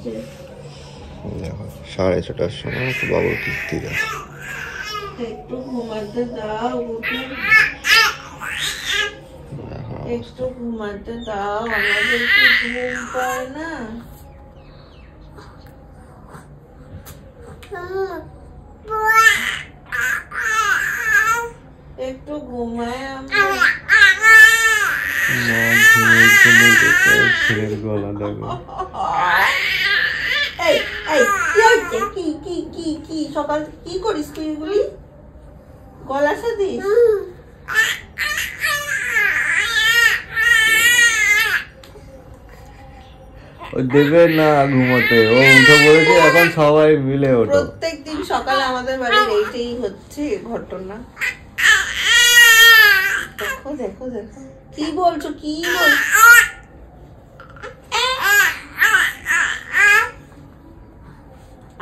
দেখো 6:30টার সময় তো বাবুর কীর্তি দেখো। একটু ঘুমাতে দাও, একটু ঘুমাতে দাও, আমাদের কি ঘুম পায় না? একটু ঘুমায় আমরা। ছেলের গলা দেখো। কি সকাল কি করিস তুই এগুলি? গলা সাদিস? দেবে না ঘুমোতে, ও উঠে পড়েছে এখন সবাই মিলে ওঠো। প্রত্যেকদিন সকালে আমাদের বাড়ির এইটাই হচ্ছে ঘটনা। দেখো দেখো দেখো কি বলছো, কি বলছো?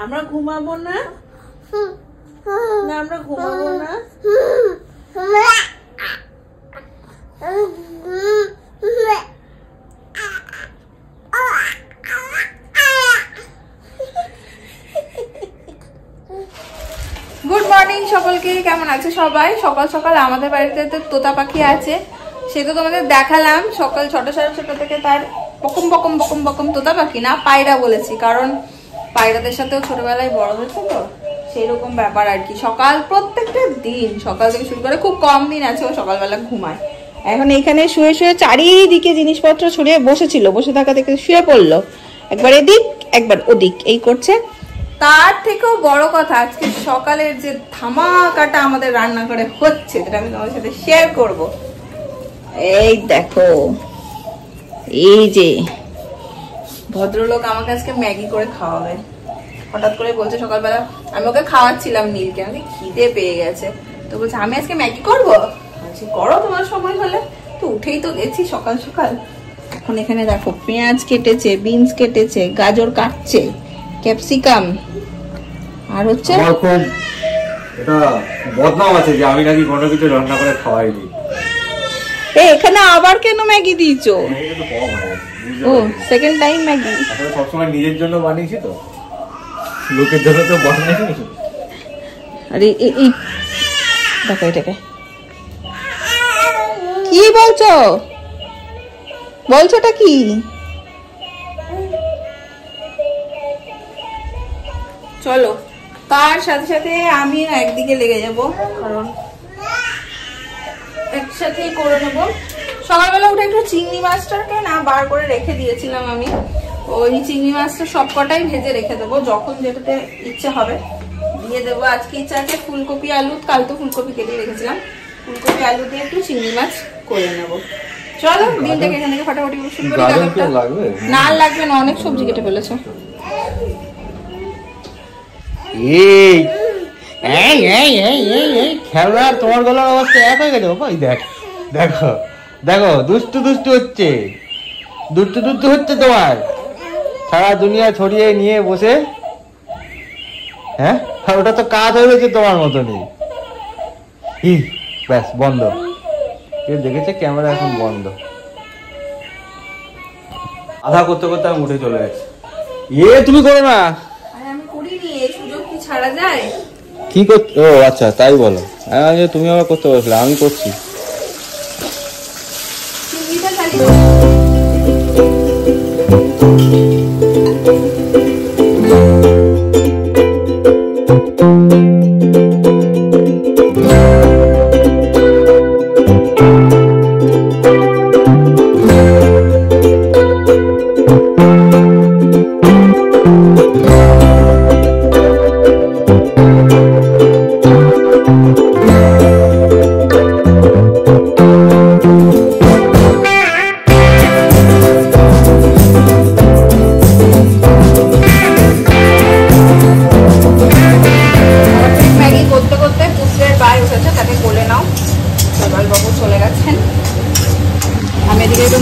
আমরা ঘুমাবো না, না আমরা ঘুমাবো না। গুড মর্নিং সকলকে, কেমন আছে সবাই? সকাল সকাল আমাদের বাড়িতে তো তোতা পাখি আছে, সেটা তোমাদের দেখালাম সকাল 6টা 6:30 থেকে। তার বকম বকম বকম বকম, তোতা পাখি না পায়রা বলেছি, কারণ পায়রাদের সাথেও ছোটবেলায় বড় হয়েছে তো সেই রকম ব্যাপার আর কি। সকাল প্রত্যেকটা দিন সকাল থেকে শুরু করে, খুব কম দিন আছে ও সকালবেলা ঘুমায়। এখন এখানে শুয়ে শুয়ে চারিদিকে জিনিসপত্র ছড়িয়ে বসেছিল, বসে থাকা থেকে শুয়ে পড়লো, একবার এদিক একবার ওদিক এই করছে। তার থেকেও বড় কথা, আজকে সকালের যে ধামাকাটা আমাদের রান্নাঘরে হচ্ছে, যেটা আমি তোমাদের সাথে শেয়ার করব। এই দেখো, এই যে ভদ্রলোক আমাকে আজকে ম্যাগি করে খাওয়াবে। হঠাৎ করে বলছে সকালবেলা, আমি ওকে খাওয়াচ্ছিলাম নীলকে, আমাকে খিদে পেয়ে গেছে, তো বলছে আমি আজকে ম্যাগি করবো। বলছি করো তোমার সময় হলে, তো উঠেই তো গেছি সকাল সকাল। এখন এখানে দেখো পেঁয়াজ কেটেছে, বিনস কেটেছে, গাজর কাটছে, ক্যাপসিকাম, আর হচ্ছে আমার খুব এটা বদনাম আছে যে আমি নাকি কোনো কিছু রান্না করে খাওয়াইনি। এখানে আবার কেন ম্যাগি দিয়েছো? ও সেকেন্ড টাইম ম্যাগি। আসলে সবসময় নিজের জন্য বানিয়েছি তো, লোকের জন্য তো বানাইনি। আরে এই দেখো এটাকে কি বলছো, বলছোটা কি? চলো তার সাথে সাথে আমি একদিকে লেগে যাব, কারণ একসাথেই করে নেবো। সকালবেলা উঠে একটু চিংড়ি মাছটাকে না বার করে রেখে দিয়েছিলাম আমি, ওই চিংড়ি মাছটা সবকটাই ভেজে রেখে দেবো, যখন যেটাতে ইচ্ছে হবে দিয়ে দেবো। আজকে ইচ্ছা আছে ফুলকপি আলু, কাল তো ফুলকপি কেটে রেখেছিলাম, ফুলকপি আলু দিয়ে একটু চিংড়ি মাছ করে নেবো। চলো দিনটাকে এখান থেকে ফাটাফাটি শুরু করি। না লাগবে না, অনেক সবজি কেটে ফেলেছো। খেলা তোমার গলার অবস্থা এক হয়ে গেছে বাবা। দেখ দেখো দেখো, দুষ্টু দুষ্টু হচ্ছে, দুষ্টু দুষ্টু হচ্ছে তোমার, সারা দুনিয়া ছড়িয়ে নিয়ে বসে। হ্যাঁ ওটা তো কাজ হয়ে গেছে তোমার মতনই। ব্যাস বন্ধ, কেউ দেখেছে ক্যামেরা এখন বন্ধ। আধা করতে করতে আমি উঠে চলে গেছি। তুমি করো না। আমি করিনি, এই সুযোগ কি ছাড়া যায়? কি করতে? ও আচ্ছা তাই বলো, তুমি আবার করতে বসলে, আমি করছি।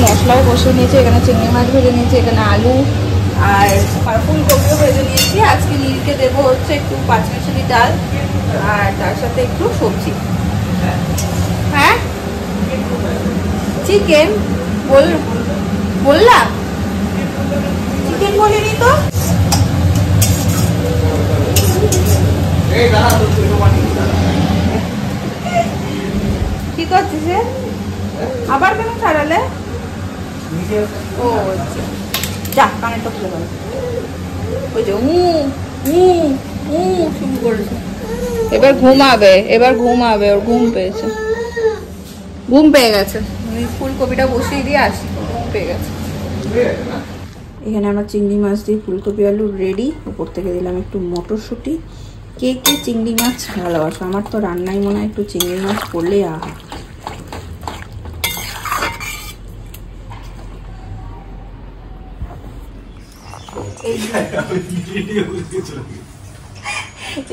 মশলাও কষে নিয়েছি, এখানে চিংড়ি মাছ ভেজে নিয়েছি, এখানে আলু আর ফুলকপিও ভেজে নিয়েছি। আজকে নীলকে দেবো হচ্ছে একটু পাঁচমিশালি ডাল আর তার সাথে একটু সবজি। হ্যাঁ চিকেন বললাম, টিফিন বলিনি তো। কি করছিস রে? আবার কেন ছাড়ালে? ও আচ্ছা, যা কানেরটা খুলে গেল। ওই যে শুরু করেছে। এবার ঘুমাবে, ওর ঘুম পেয়েছে, ঘুম পেয়ে গেছে। ফুলকপিটা বসিয়ে দিয়ে আসি, ঘুম পেয়ে গেছে। এখানে আমার চিংড়ি মাছ দিয়ে ফুলকপি আলু রেডি। উপর থেকে দিলাম একটু মটরশুঁটি। কে কে চিংড়ি মাছ ভালোবাসো? আমার তো রান্নায় মনে হয় একটু চিংড়ি মাছ পড়লেই আহা।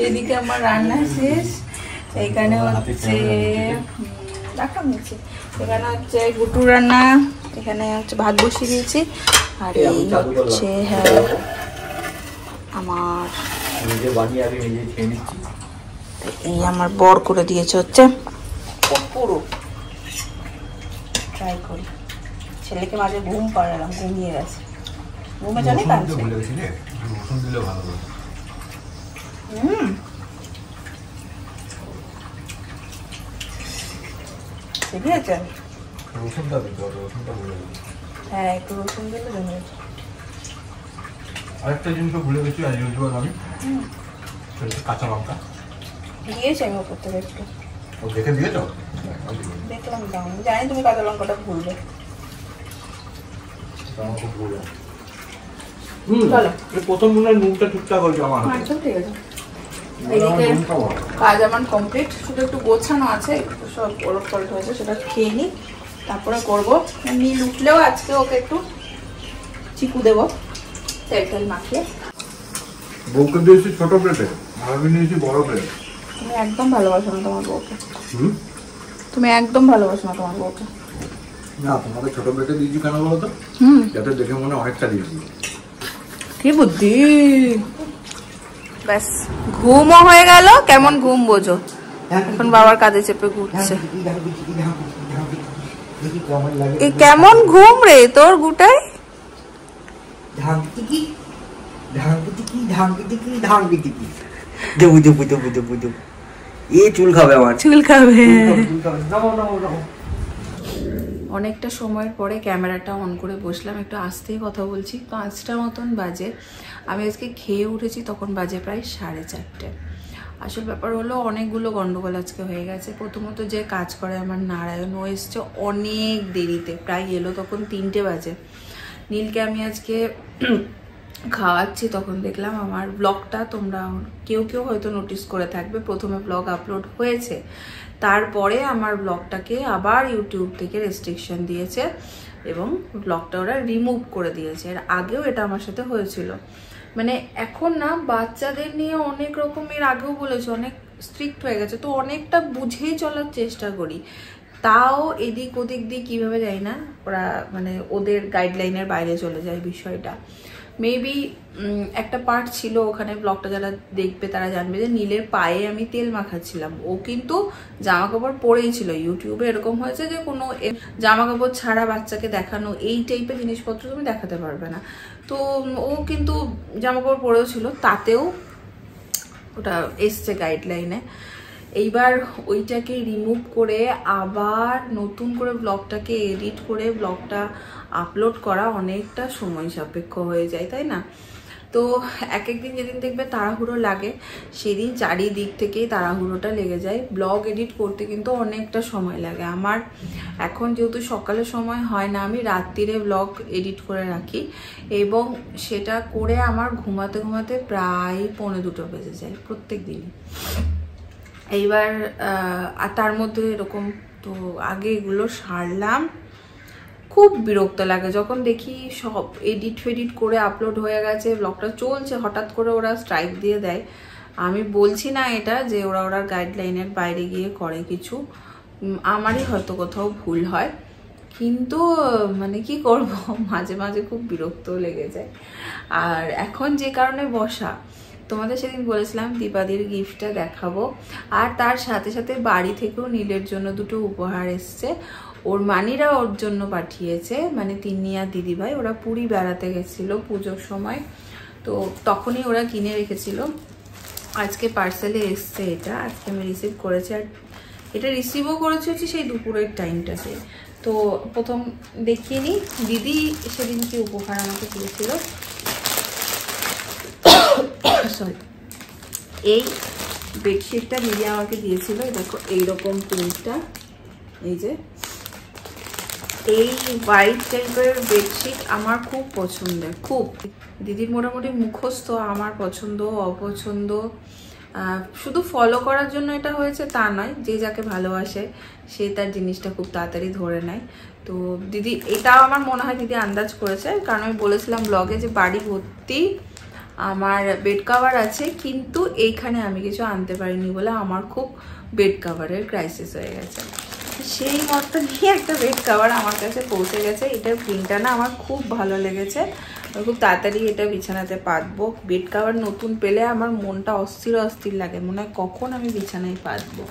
এদিকে আমার রান্না শেষ। এখানে হচ্ছে এখানে হচ্ছে গুটু রান্না, এখানে হচ্ছে ভাত বসিয়ে দিয়েছি। আর এই হচ্ছে আমার এই আমার বর করে দিয়েছে হচ্ছে পুরো। ট্রাই করি। ছেলেকে মাঝে ঘুম পাড়ালাম, ঘুমিয়ে গেছে। ঘুমে জানি কাঁদছে। হ্যাঁ, একটু রসুন দিলে জমে। আরেকটা জিনিস ভুলে গেছি, আমি কাঁচা লঙ্কা দিয়েছি আমি ওপর থেকে একটু। ও দেখে দিয়েছ? দেখলাম, দাম জানি তুমি কাঁচা লঙ্কাটা ভুলবে। প্রথম মনে হয় নুনটা ঠিকঠাক হয়েছে আমার। ঠিক আছে। এদিকে কাজ আমার কমপ্লিট, শুধু একটু গোছানো আছে, একটু সব ওলট পালট হয়েছে, সেটা খেয়ে নিই, তারপরে করবো। নীল উঠলেও আজকে ওকে একটু চিকু দেবো তেল মাখিয়ে। বউকে দিয়েছি ছোট প্লেটে, আমি নিয়েছি বড় প্লেট। তুমি একদম ভালোবাসো না তোমার বউকে। তুমি একদম ভালোবাসো না তোমার বউকে। না, তোমাকে ছোট প্লেটে দিয়েছি কেন বলো তো? যাতে দেখে মনে অনেকটা দিয়েছি। কি বুদ্ধি! ব্যাস, ঘুমও হয়ে গেল। কেমন ঘুম বোঝো? এখন বাবার কাঁধে চেপে ঘুরছে। এ কেমন ঘুম রে তোর গুটাই? চুল খাবে আমার, চুল খাবে। অনেকটা সময়ের পরে ক্যামেরাটা অন করে বসলাম, একটু আস্তেই কথা বলছি। 5টা মতন বাজে। আমি আজকে খেয়ে উঠেছি, তখন বাজে প্রায় 4:30। আসল ব্যাপার হলো অনেকগুলো গন্ডগোল আজকে হয়ে গেছে। প্রথমত যে কাজ করে আমার নারায়ণ, ও এসছে অনেক দেরিতে, প্রায় এলো তখন 3টে বাজে। নীলকে আমি আজকে খাওয়াচ্ছি, তখন দেখলাম আমার ব্লগটা, তোমরা কেউ কেউ হয়তো নোটিস করে থাকবে, প্রথমে ব্লগ আপলোড হয়েছে, তারপরে আমার ব্লগটাকে আবার ইউটিউব থেকে রেস্ট্রিকশন দিয়েছে এবং ব্লগটা ওরা রিমুভ করে দিয়েছে। এর আগেও এটা আমার সাথে হয়েছিল। মানে এখন না বাচ্চাদের নিয়ে অনেক রকমের, আগেও বলেছে, অনেক স্ট্রিক্ট হয়ে গেছে, তো অনেকটা বুঝেই চলার চেষ্টা করি। তাও এদিক ওদিক দিয়ে কীভাবে যাই না, ওরা মানে ওদের গাইডলাইনের বাইরে চলে যায় বিষয়টা। মেবি একটা পার্ট ছিল ওখানে, ব্লগটা যারা দেখবে তারা জানবে যে নীলের পায়ে আমি তেল মাখাচ্ছিলাম। ও কিন্তু জামা কাপড় পরেই ছিল। ইউটিউবে এরকম হয়েছে যে কোনো জামা কাপড় ছাড়া বাচ্চাকে দেখানো, এই টাইপের জিনিসপত্র তুমি দেখাতে পারবে না। তো ও কিন্তু জামা কাপড় পরেও ছিল, তাতেও ওটা এসছে গাইডলাইনে। এইবার ওইটাকে রিমুভ করে আবার নতুন করে ব্লগটাকে এডিট করে ব্লগটা আপলোড করা অনেকটা সময় সাপেক্ষ হয়ে যায়, তাই না? তো এক একদিন যেদিন দেখবে তাড়াহুড়ো লাগে, সেদিন চারিদিক থেকেই তাড়াহুড়োটা লেগে যায়। ব্লগ এডিট করতে কিন্তু অনেকটা সময় লাগে আমার। এখন যেহেতু সকালে সময় হয় না, আমি রাত্রিরে ব্লগ এডিট করে রাখি এবং সেটা করে আমার ঘুমাতে ঘুমাতে প্রায় 1:45 বেজে যায় প্রত্যেক দিনই। এইবার তার মধ্যে এরকম, তো আগে এগুলো সারলাম। খুব বিরক্ত লাগে যখন দেখি সব এডিট ফেডিট করে আপলোড হয়ে গেছে, ব্লগটা চলছে, হঠাৎ করে ওরা স্ট্রাইক দিয়ে দেয়। আমি বলছি না এটা যে ওরা গাইডলাইনের বাইরে গিয়ে করে কিছু, আমারই হয়তো কোথাও ভুল হয়, কিন্তু মানে কি করব, মাঝে মাঝে খুব বিরক্ত লেগে যায়। আর এখন যে কারণে বসা, তোমাদের সেদিন বলেছিলাম দীপাদির গিফটটা দেখাবো, আর তার সাথে সাথে বাড়ি থেকেও নীলের জন্য 2টো উপহার এসছে। ও ওর মানিরা ওর জন্য পাঠিয়েছে, মানে তিন্নি আর দিদিভাই, ওরা পুরী বেড়াতে গেছিল পুজোর সময়, তো তখনই ওরা কিনে রেখেছিল। আজকে পার্সেলে এসছে এটা, আজকে আমি রিসিভ করেছি। আর এটা রিসিভও করেছি হচ্ছে সেই দুপুরের টাইমটাতে। তো প্রথম দেখিয়ে নিই দিদি সেদিন কি উপহার আমাকে দিয়েছিল। সরি, এই বেডশিটটা দিদি আমাকে দিয়েছিল। দেখো এইরকম প্রিন্টটা, এই যে এই হোয়াইট টাইপের বেডশিট আমার খুব পছন্দের, খুব। দিদির মোটামুটি মুখস্থ, আমার পছন্দ অপছন্দ শুধু ফলো করার জন্য এটা হয়েছে তা নয়, যে যাকে ভালোবাসে সে তার জিনিসটা খুব তাড়াতাড়ি ধরে নেয়। তো দিদি এটাও আমার মনে হয় দিদি আন্দাজ করেছে, কারণ আমি বলেছিলাম ব্লগে যে বাড়ি ভর্তি আমার বেড কাভার আছে, কিন্তু এইখানে আমি কিছু আনতে পারিনি বলে আমার খুব বেড কাভারের ক্রাইসিস হয়ে গেছে। সেই মতো নিয়ে একটা বেড কাভার আমার কাছে পৌঁছে গেছে। এটার প্রিন্টটা না আমার খুব ভালো লেগেছে, খুব তাড়াতাড়ি এটা বিছানাতে পাতবো। বেড কাভার নতুন পেলে আমার মনটা অস্থির অস্থির লাগে, মনে হয় কখন আমি বিছানায় পাতবো।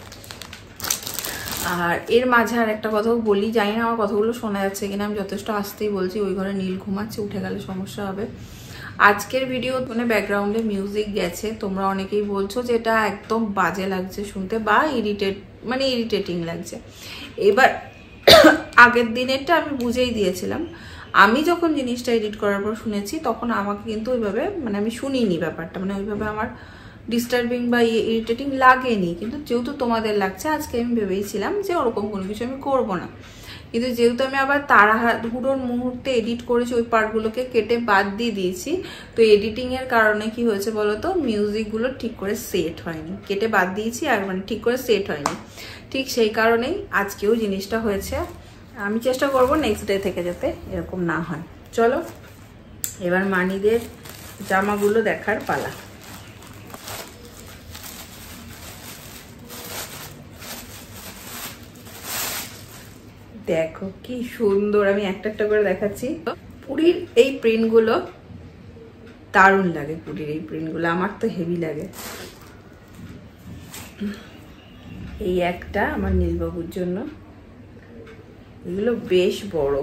আর এর মাঝে আর একটা কথাও বলি, জানি না আমার কথাগুলো শোনা যাচ্ছে কিনা, আমি যথেষ্ট আস্তেই বলছি। ওই ঘরে নীল ঘুমাচ্ছে, উঠে গেলে সমস্যা হবে। আজকের ভিডিও মানে ব্যাকগ্রাউন্ডে মিউজিক গেছে, তোমরা অনেকেই বলছো যে এটা একদম বাজে লাগছে শুনতে বা ইরিটেটিং লাগছে। এবার আগের দিনেরটা আমি বুঝেই দিয়েছিলাম, আমি যখন জিনিসটা এডিট করার পর শুনেছি তখন আমাকে কিন্তু ওইভাবে মানে আমি শুনিনি ব্যাপারটা, মানে ওইভাবে আমার ডিস্টার্বিং বা ইরিটেটিং লাগেনি। কিন্তু যেহেতু তোমাদের লাগছে, আজকে আমি ভেবেইছিলাম যে ওরকম কোনো কিছু আমি করবো না, কিন্তু যেহেতু আমি আবার তাড়াহুড়োর মুহূর্তে এডিট করেছি, ওই পার্টগুলোকে কেটে বাদ দিয়ে দিয়েছি। তো এডিটিংয়ের কারণে কি হয়েছে বলো তো, মিউজিকগুলো ঠিক করে সেট হয়নি, কেটে বাদ দিয়েছি আর মানে ঠিক করে সেট হয়নি। ঠিক সেই কারণেই আজকেও জিনিসটা হয়েছে। আমি চেষ্টা করব নেক্সট ডে থেকে যাতে এরকম না হয়। চলো এবার মানিদের জামাগুলো দেখার পালা। দেখো কি সুন্দর, আমি একটা একটা করে দেখাচ্ছি। পুরীর এই প্রিন্টগুলো দারুণ লাগে, পুরীর এই প্রিন্টগুলো আমার তো হেভি লাগে। এই একটা আমার নীলবাবুর জন্য, এগুলো বেশ বড়।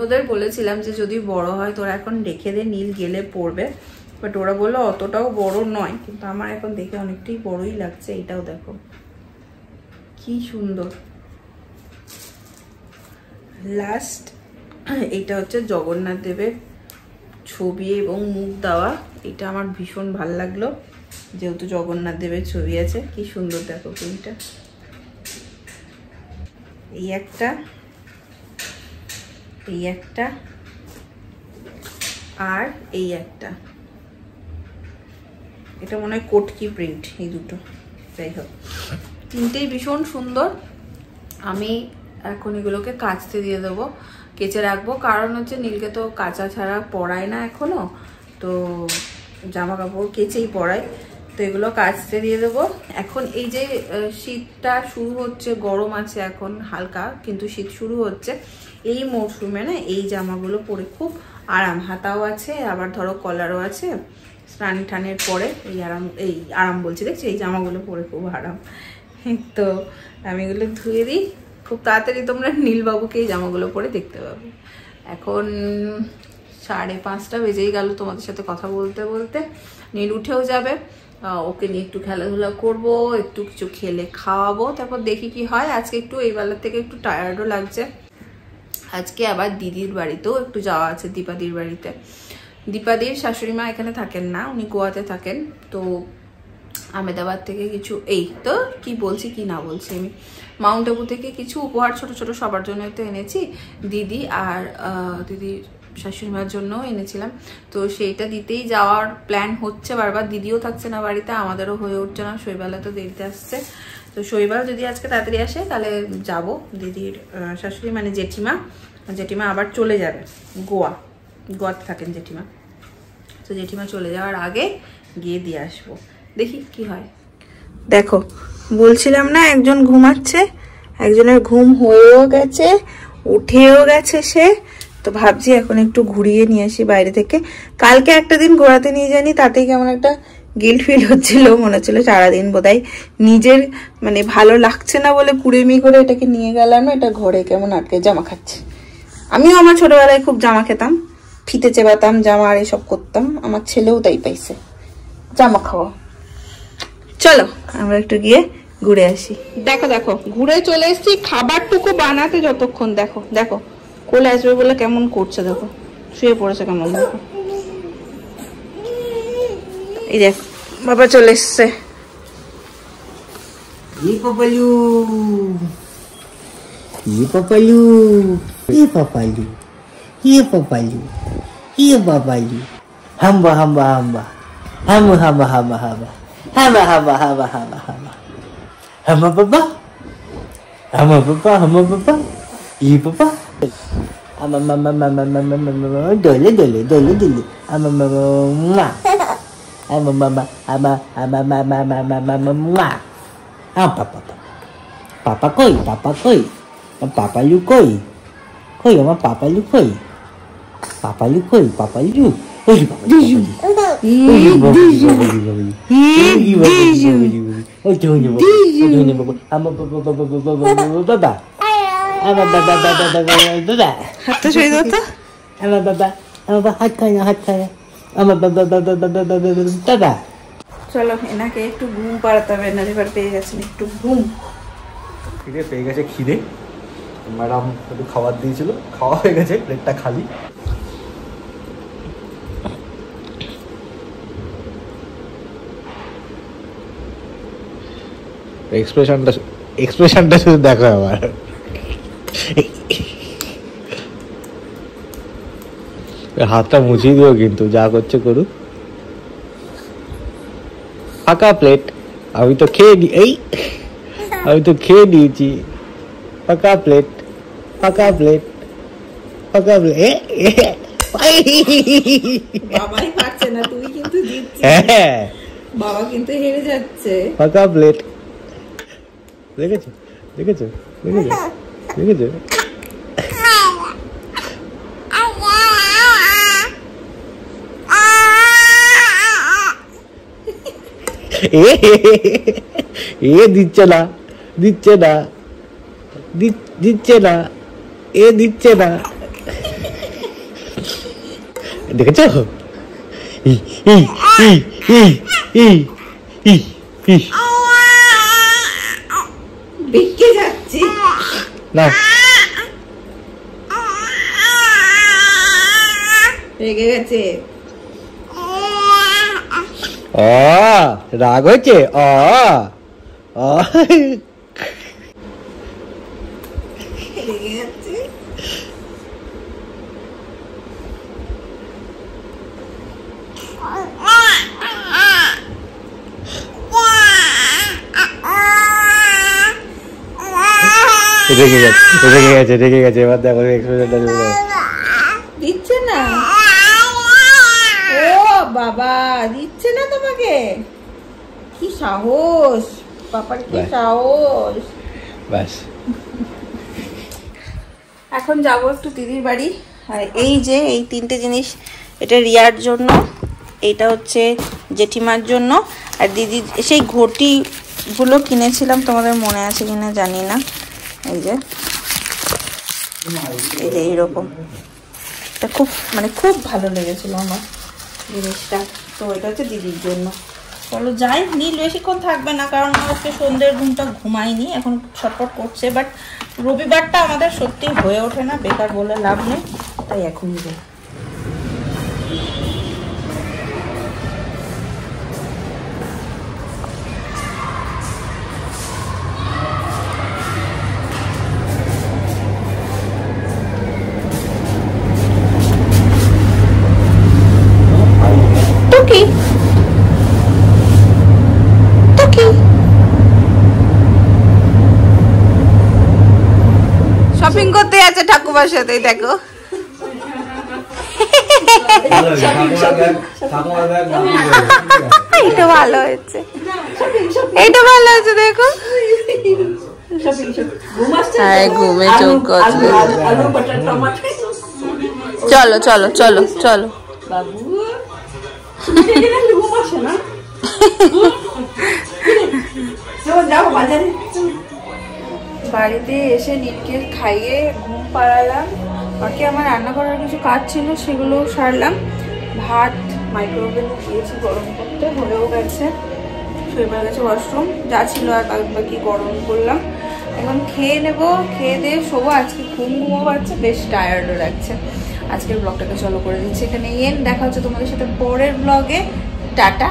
ওদের বলেছিলাম যে যদি বড় হয় তোরা এখন রেখে দে, নীল গেলে পড়বে, বাট ওরা বললো অতটাও বড় নয়, কিন্তু আমার এখন দেখে অনেকটাই বড়ই লাগছে। এটাও দেখো কি সুন্দর। লাস্ট এটা হচ্ছে জগন্নাথ দেবের ছবি এবং মুখ দেওয়া, এটা আমার ভীষণ ভাল লাগলো, যেহেতু জগন্নাথ দেবের ছবি আছে। কি সুন্দর দেখো প্রিন্টটা। এই একটা, এই একটা আর এই একটা, এটা মনে হয় কোটকি প্রিন্ট, এই দুটো। যাই হোক তিনটেই ভীষণ সুন্দর। আমি এখন এগুলোকে কাচতে দিয়ে দেবো, কেচে রাখবো, কারণ হচ্ছে নীলকে তো কাচা ছাড়া পরায় না এখনো, তো জামা কাপড় কেচেই পরায়। তো এগুলো কাচতে দিয়ে দেবো। এখন এই যে শীতটা শুরু হচ্ছে, গরম আছে এখন হালকা, কিন্তু শীত শুরু হচ্ছে, এই মরশুমে না এই জামাগুলো পরে খুব আরাম। হাতাও আছে, আবার ধরো কলারও আছে, স্নান টানের পরে এই আরাম বলছি, দেখছি এই জামাগুলো পরে খুব আরাম। তো আমি এগুলো ধুয়ে দিই, খুব তাড়াতাড়ি তোমরা নীলবাবুকে এই জামাগুলো পরে দেখতে পাবে। এখন 5:30 বেজেই গেল তোমাদের সাথে কথা বলতে বলতে। নীল উঠেও যাবে, ওকে নিয়ে একটু খেলাধুলা করব, একটু কিছু খেলে খাওয়াবো, তারপর দেখি কি হয়। আজকে একটু এই বেলার থেকে একটু টায়ার্ডও লাগছে। আজকে আবার দিদির বাড়িতেও একটু যাওয়া আছে, দীপাদির বাড়িতে। দীপাদির শাশুড়ি মা এখানে থাকেন না, উনি গোয়াতে থাকেন। তো আহমেদাবাদ থেকে কিছু, এই তো কি বলছি কি না বলছি আমি, মাউন্ট আবু থেকে কিছু উপহার ছোট ছোট সবার জন্য তো এনেছি, দিদি আর দিদির শাশুড়িমার জন্য এনেছিলাম। তো সেইটা দিতেই যাওয়ার প্ল্যান হচ্ছে বারবার। দিদিও থাকছে না বাড়িতে, আমাদেরও হয়ে উঠছে না, শৈবালা তো দেরিতে আসছে। তো শৈবাল যদি আজকে তাড়াতাড়ি আসে তাহলে যাব। দিদির শাশুড়ি মানে জেঠিমা আবার চলে যাবে গোয়াতে থাকেন জেঠিমা। তো জেঠিমা চলে যাওয়ার আগে গিয়ে দিয়ে আসবো, দেখি কি হয়। দেখো বলছিলাম না একজন ঘুমাচ্ছে, একজনের ঘুম হয়েও গেছে, উঠেও গেছে সে। তো ভাবছি এখন একটু ঘুরিয়ে নিয়ে আসি বাইরে থেকে। কালকে একটা দিন ঘোরাতে নিয়ে যাইনি, তাতেই কেমন একটা গিল্ট ফিল হচ্ছিল, মনে হচ্ছিল সারাদিন বোধহয় নিজের মানে ভালো লাগছে না বলে কুড়েমি করে এটাকে নিয়ে গেলাম, এটা ঘরে কেমন আটকে জামা খাচ্ছে। আমিও আমার ছোটবেলায় খুব জামা খেতাম, ফিতে চেবাতাম জামা আর এসব করতাম, আমার ছেলেও তাই পাইছে জামা খাওয়া। চলো আমরা একটু গিয়ে ঘুরে আসি। দেখো দেখো ঘুরে চলে এসেছি, খাবারটুকু বানাতে যতক্ষণ দেখো দেখো কোলে আসবে বলে কেমন করছে, দেখো শুয়ে পড়েছে কেমন, দেখো এই দেখ বাবা চলে এসছে। পাপালু পাপালু পাপালু পাপালু পাপালু হাম্বা হাম্বা হাম্বা হাম্বা হাম্বা হাম্বা হাম্বা হাম্বা হাম্বা হাম্বা হাম্বা হাম্বা হাম্বা বাবা হাম্বা বাবা হাম্বা বাবা পাপা ama mama mama mama mama dole dole dole dole ama mama ama mama ama mama mama mama mama apa papa papa koi papa lu koi ama papa lu koi papa lu oi papa lu ama baba ama baba হাতটা সরিয়ে দাও তো, ama baba হাত খায় ama baba চলো এনাকে একটু ঘুম পাড়াতে হবে, না এবার পেয়ে গেছেন একটু ঘুম। খিদে পেয়ে গেছে, খিদে ম্যাডাম একটু খাবার দিয়েছিল, খাওয়া হয়ে গেছে, প্লেটটা খালি। এক্সপ্রেশনটা শুধু দেখো আমার, হাতটা মুছিয়ে দিও কিন্তু যা করছে করুক। ফাঁকা প্লেট, আমি তো খেয়ে নিয়েছি। ফাঁকা প্লেট ফাঁকা প্লেট ফাঁকা প্লেট, বাবাই পারছে না, তুই কিন্তু জিতছিস। হ্যাঁ বাবা কিন্তু হেরে যাচ্ছে। ফাঁকা প্লেট, দেখেছো দেখেছো দেখেছো দেখেছো এ দিচ্ছে না দিচ্ছে না দিচ্ছে না, এ দিচ্ছে না, দেখেছো বেঁকে যাচ্ছে না, রেগে গেছে। রাগ হয়েছে রেগে যাচ্ছে। রেগে গেছে এবার দেখো এক্সপ্রেশনটা দিচ্ছে না, ও বাবা দিচ্ছে না তোমাকে, কি সাহস বাবার, কি সাহস। ব্যাস এখন যাবো একটু দিদির বাড়ি। আর এই যে এই তিনটে জিনিস, এটা রিয়ার জন্য, এইটা হচ্ছে জেঠিমার জন্য, আর দিদি সেই ঘটিগুলো কিনেছিলাম, তোমাদের মনে আছে কিনা জানি না, এই যে এইরকম, এটা খুব মানে খুব ভালো লেগেছিল আমার জিনিসটা, তো এটা হচ্ছে দিদির জন্য। চলো যাই, নীল বেশিক্ষণ থাকবে না কারণ আজকে সন্ধ্যের ঘুমটা ঘুমাইনি, এখন ছটফট করছে, বাট রবিবারটা আমাদের সত্যি হয়ে ওঠে না, বেকার বলে লাভ নেই, তাই এখনই যাই। শপিং করতে আছে ঠাকুমার সাথে, দেখো এটা ভালো হয়েছে, এটা ভালো হয়েছে, দেখো ঘুমে চোখ করছে। চলো চলো চলো চলো, যাও বাজারে। বাড়িতে এসে নীলকে খাইয়ে ঘুম পাড়ালাম, বাকি আমার রান্না করার কিছু কাজ ছিল সেগুলো সারলাম। ভাত মাইক্রোওভেনে দিয়েছি গরম করতে, হয়েও গেছে। এবার গেছে ওয়াশরুম, যা ছিল আর বাকি গরম করলাম। এখন খেয়ে নেব, খেয়ে দিয়ে শোবো। আজকে ঘুমও পাচ্ছে, বেশ টায়ার্ডও লাগছে। আজকের ব্লগটাকে চলো করে দিচ্ছি এখানে এন্ড। দেখা হচ্ছে তোমাদের সাথে পরের ব্লগে। টাটা।